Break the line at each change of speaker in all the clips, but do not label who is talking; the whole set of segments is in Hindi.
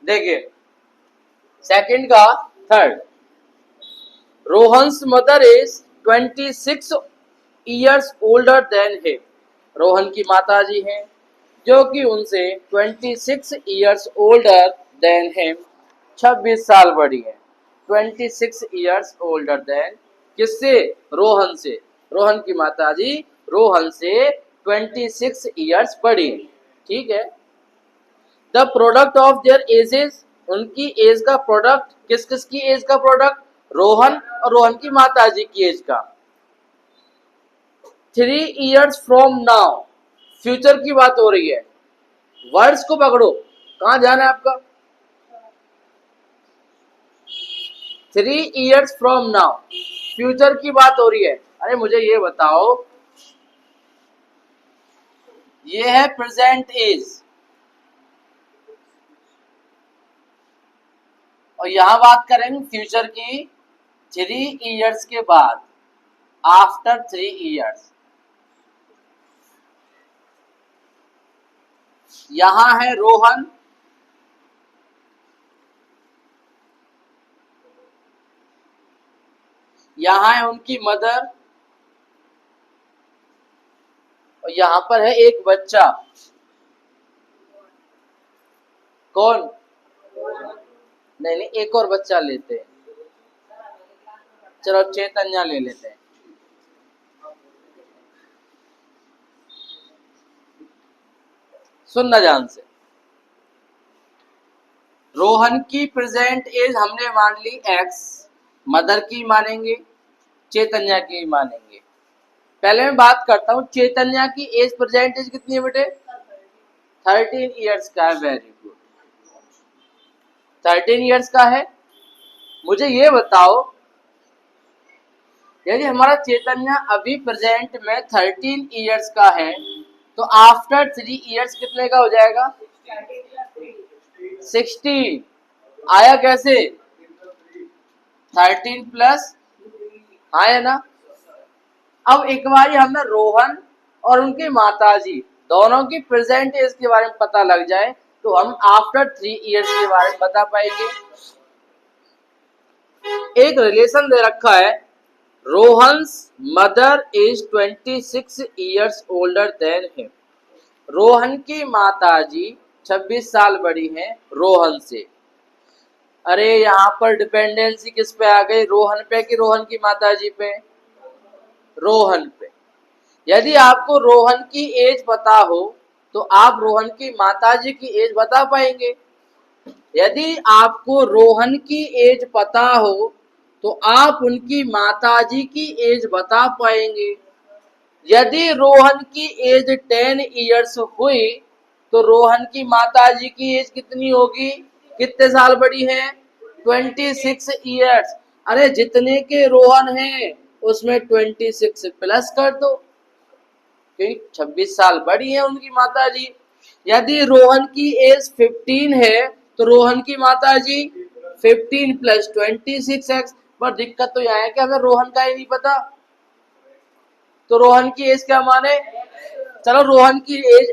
देखिए सेकंड का third, Rohan's mother is 26 years older than him. Rohan की माताजी हैं जो कि उनसे 26 ईयर्स ओल्डर देन हिम, 26 साल बड़ी हैं। 26 ईयर्स ओल्डर देन किससे? रोहन से। रोहन की माताजी रोहन से 26 ईयर्स बड़ी हैं। ठीक है। The product of their edges, उनकी एज का प्रोडक्ट, किस किस की एज का प्रोडक्ट? रोहन और रोहन की माताजी की एज का। 3 ईयर्स फ्रॉम नाउ, फ्यूचर की बात हो रही है। वर्ड्स को पकड़ो, कहां जाना है आपका? 3 ईयर्स फ्रॉम नाउ, फ्यूचर की बात हो रही है। अरे मुझे ये बताओ, ये है प्रेजेंट एज और यहां बात करेंगे फ्यूचर की 3 ईयर्स के बाद, आफ्टर 3 ईयर्स। यहां है रोहन, यहां है उनकी मदर और यहां पर है एक बच्चा। कौन? नहीं नहीं, एक और बच्चा लेते हैं। चलो चैतन्या ले लेते हैं। सुनना ध्यान से, रोहन की प्रेजेंट एज हमने मान ली x, मदर की मानेंगे, चैतन्या की मानेंगे। पहले मैं बात करता हूं, चैतन्या की एज प्रेजेंट एज कितनी है बेटे? 13 ईयर्स का है। वेरी गुड, 13 ईयर्स का है। मुझे ये बताओ, यदि हमारा चैतन्य अभी प्रेजेंट में 13 ईयर्स का है तो आफ्टर 3 ईयर्स कितने का हो जाएगा? 16। आया कैसे? 13 प्लस, आया ना। अब एक बार हमें रोहन और उनकी माताजी दोनों की प्रेजेंट एज के बारे में पता लग जाए तो हम आफ्टर 3 ईयर्स के बारे में बता पाएंगे। एक रिलेशन दे रखा है, Rohan's mother is 26 years older than him. Rohan की माताजी 26 साल बड़ी हैं रोहन से। अरे यहाँ पर डिपेंडेंसी किस पे आ गई? रोहन पे कि रोहन की माताजी पे? रोहन पे। यदि आपको रोहन की एज पता हो तो आप रोहन की माताजी की एज बता पाएंगे। यदि आपको रोहन की एज पता हो तो आप उनकी माताजी की एज बता पाएंगे। यदि रोहन की एज 10 ईयर्स हुई तो रोहन की माताजी की एज कितनी होगी? कितने साल बड़ी है? 26 ईयर्स। अरे जितने के रोहन हैं उसमें 26 प्लस कर दो, क्योंकि 26 साल बड़ी है उनकी माताजी। यदि रोहन की एज 15 है तो रोहन की माताजी 15 प्लस 26x। पर दिक्कत तो यहाँ है कि हमें रोहन का ही नहीं पता, तो रोहन की एज क्या माने? चलो रोहन की एज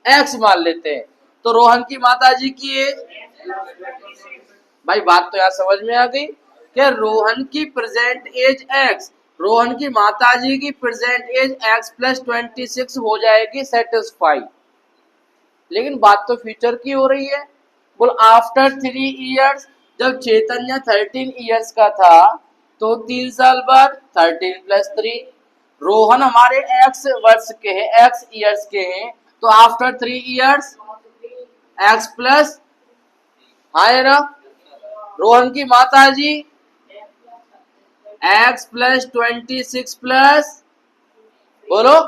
x मान लेते हैं, तो रोहन की माताजी की एज, भाई बात तो यहाँ समझ में आ गई कि रोहन की प्रेजेंट एज x, रोहन की माताजी की प्रेजेंट एज x प्लस 26 हो जाएगी सेटिस्फाई। लेकिन बात तो फ्यूचर की हो रही है। बोल आफ्टर 3 ईयर्स, जब चैतन्य 13 ईयर्स का था तो 3 साल बाद 13 प्लस 3। रोहन हमारे x वर्ष के हैं, x ईयर्स के हैं, तो आफ्टर 3 ईयर्स x प्लस, है ना। रोहन की माताजी x प्लस 26 प्लस, बोलो,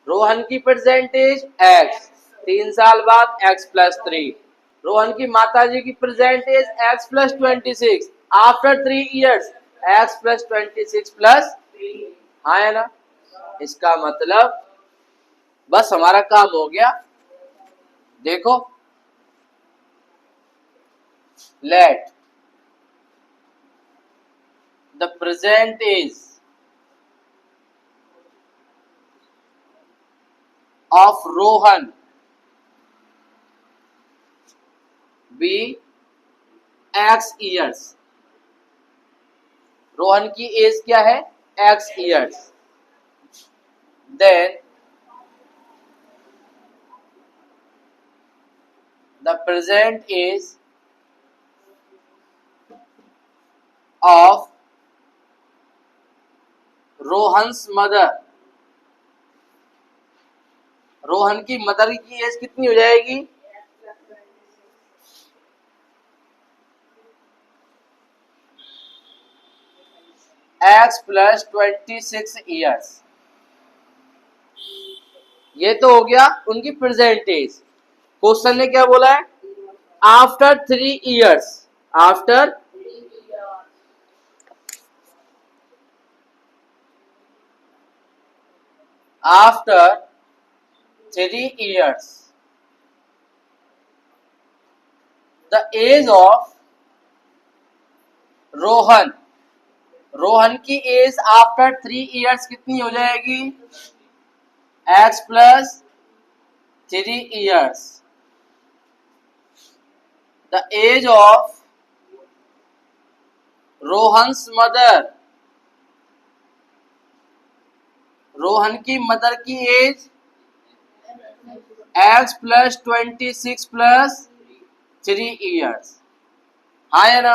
रोहन की परसेंटेज x, 3 साल बाद x प्लस 3। रोहन की माताजी की percentage x plus 26 after 3 years, x plus 26 plus, हाँ है ना। इसका मतलब बस हमारा काम हो गया। देखो, let the present age of Rohan be X years, Rohan की एज क्या है X years, then the present age of Rohan's mother, Rohan की मदर की एज कितनी हो जाएगी एक्स प्लस 26 ईयर्स। ये तो हो गया उनकी प्रेजेंट एज। क्वेश्चन ने क्या बोला है after 3 years, after after 3 years the age of Rohan, Rohan की एज आफ्टर 3 इयर्स कितनी हो जाएगी X plus 3 years, the age of Rohan's mother, Rohan की मदर की age X plus 26 plus 3 years, हाँ है ना।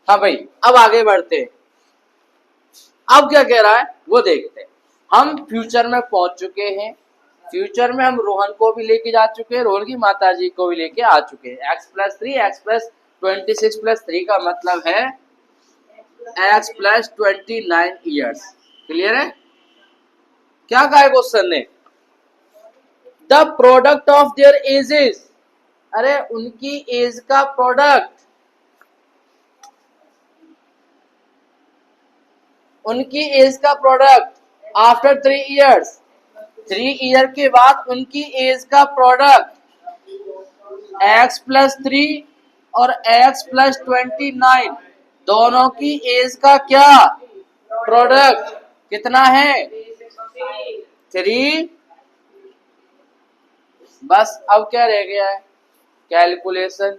हाँ भाई अब आगे बढ़ते हैं। अब क्या कह रहा है वो देखते हैं। हम फ्यूचर में पहुंच चुके हैं, फ्यूचर में हम रोहन को भी लेके जा चुके हैं, रोहन की माता जी को भी लेके आ चुके हैं। X plus 3 x plus 26 plus 3 का मतलब है एक्स प्लस 29 इयर्स। क्लियर है। क्या कहा है क्वेश्चन ने the product of their edges, अरे उनकी एज का प्रोडक्ट, उनकी एज का प्रोडक्ट आफ्टर 3 इयर्स, 3 ईयर के बाद उनकी एज का प्रोडक्ट एक्स प्लस 3 और एक्स प्लस 29 दोनों की एज का क्या प्रोडक्ट कितना है 3। बस अब क्या रह गया है कैलकुलेशन,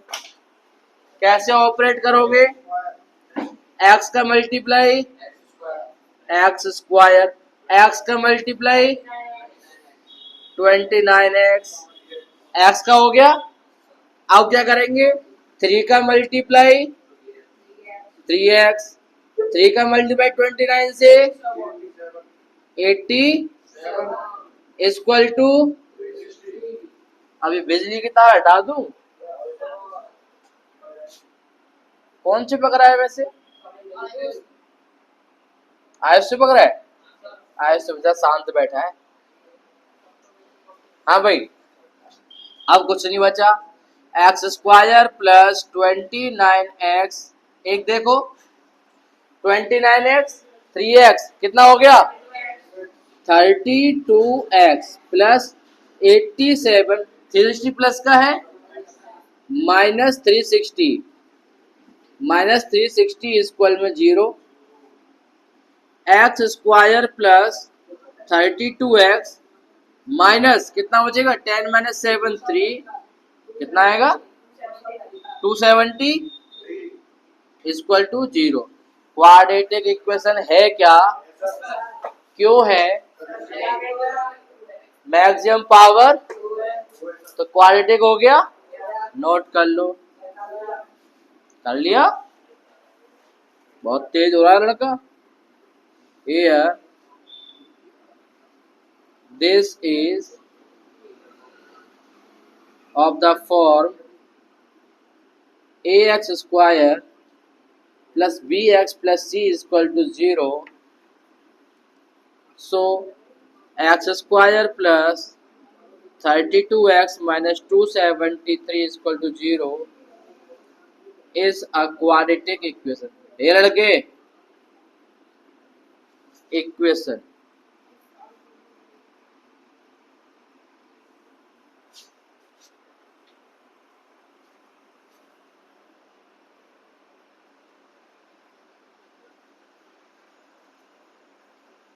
कैसे ऑपरेट करोगे एक्स का मल्टीप्लाई एक्स स्क्वायर, एक्स का मल्टीप्लाई 29x, एक्स का हो गया। अब क्या करेंगे 3 का मल्टीप्लाई 3x, 3 का मल्टीप्लाई 29 से 80 इक्वल टू, अभी बिजली की तार हटा दूं, कौन से पक रहा है वैसे आयुष से पक रहा है, आयुष से बेटा शांत बैठा है। हाँ भाई अब कुछ नहीं बचा एक्स स्क्वायर प्लस 29x, एक देखो 29x 3x कितना हो गया 32x प्लस 87, 360 प्लस का है -360, -360 इक्वल में 0, x square plus 32x minus कितना बचेगा 10 माइनस 7 3, कितना आएगा 270 इक्वल टू 0। क्वाड्रेटिक इक्वेशन है क्या, क्यों है मैक्सिमम पावर, तो क्वाड्रेटिक हो गया, नोट कर लो, कर लिया, बहुत तेज हो रहा है लड़का। Here this is of the form ax square plus bx plus c is equal to 0. So x square plus 32x minus 273 is equal to 0 is a quadratic equation. ये लड़के इक्वेशन